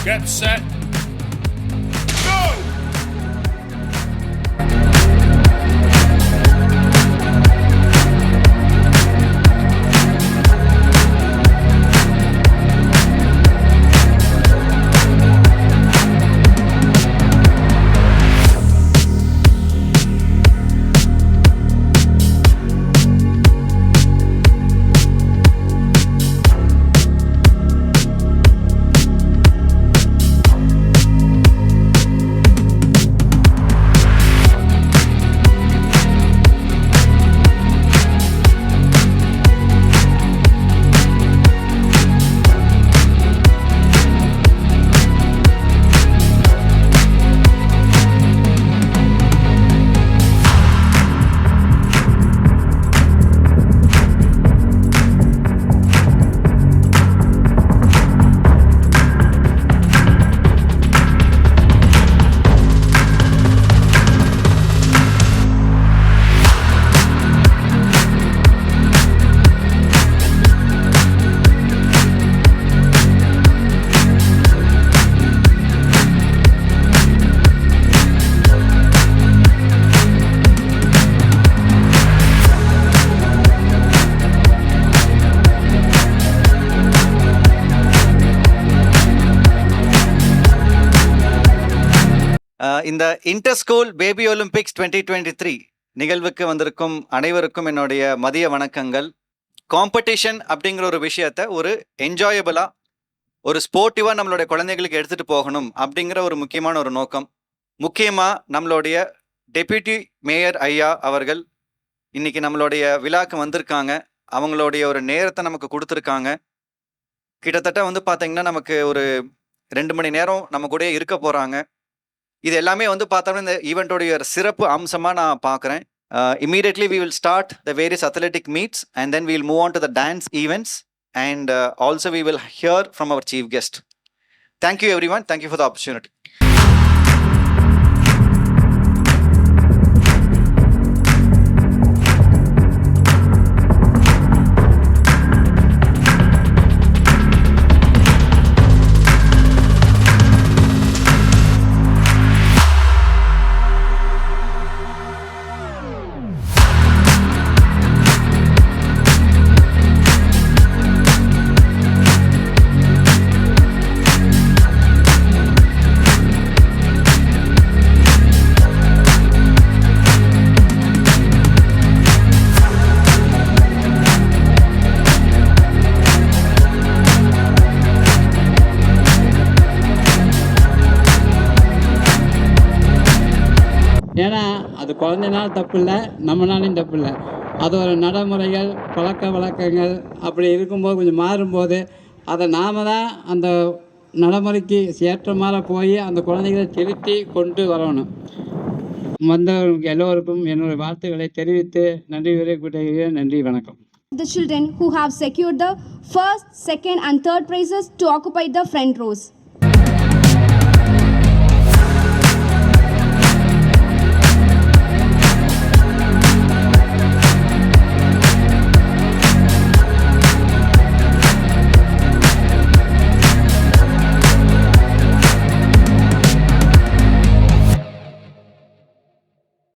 Get set. Go! இந்த inter school baby Olympics 2023 நிகழ்வுக்கு வந்திருக்கும் அனைவருக்கும் என்னுடைய மதிய வணக்கங்கள். காம்படிஷன் அப்படிங்கிற ஒரு விஷயத்த ஒரு என்ஜாயபிளாக ஒரு ஸ்போர்ட்டிவாக நம்மளுடைய குழந்தைகளுக்கு எடுத்துகிட்டு போகணும் அப்படிங்கிற ஒரு முக்கியமான ஒரு நோக்கம். முக்கியமாக நம்மளுடைய டெப்யூட்டி மேயர் ஐயா அவர்கள் இன்னைக்கு நம்மளுடைய விழாக்கு வந்திருக்காங்க. அவங்களுடைய ஒரு நேரத்தை நமக்கு கொடுத்துருக்காங்க. கிட்டத்தட்ட வந்து பார்த்தீங்கன்னா நமக்கு ஒரு 2 மணி நேரம் நம்ம கூட இருக்க போகிறாங்க. இது எல்லாமே வந்து பார்த்தோம்னா இந்த ஈவெண்ட்டோடைய சிறப்பு அம்சமாக நான் பார்க்குறேன். Immediately we will start the various athletic meets and then we will move on to the dance events and also we will hear from our chief guest. Thank you everyone. Thank you for the opportunity. ஏன்னா அது குழந்தைனாலும் தப்பு இல்லை, நம்மனாலையும் தப்பு இல்லை. அது ஒரு நடைமுறைகள் பழக்க வழக்கங்கள் அப்படி இருக்கும்போது கொஞ்சம் மாறும்போது அதை நாம் தான் அந்த நடைமுறைக்கு ஏற்ற மாதிரி போய் அந்த குழந்தைகளை செலுத்தி கொண்டு வரணும். வந்தவர்களுக்கு எல்லோருக்கும் என்னுடைய வாழ்த்துக்களை தெரிவித்து நன்றி கூறுகிறேன். நன்றி, வணக்கம். The children who have secured the first, second and third prizes to occupy the front rows.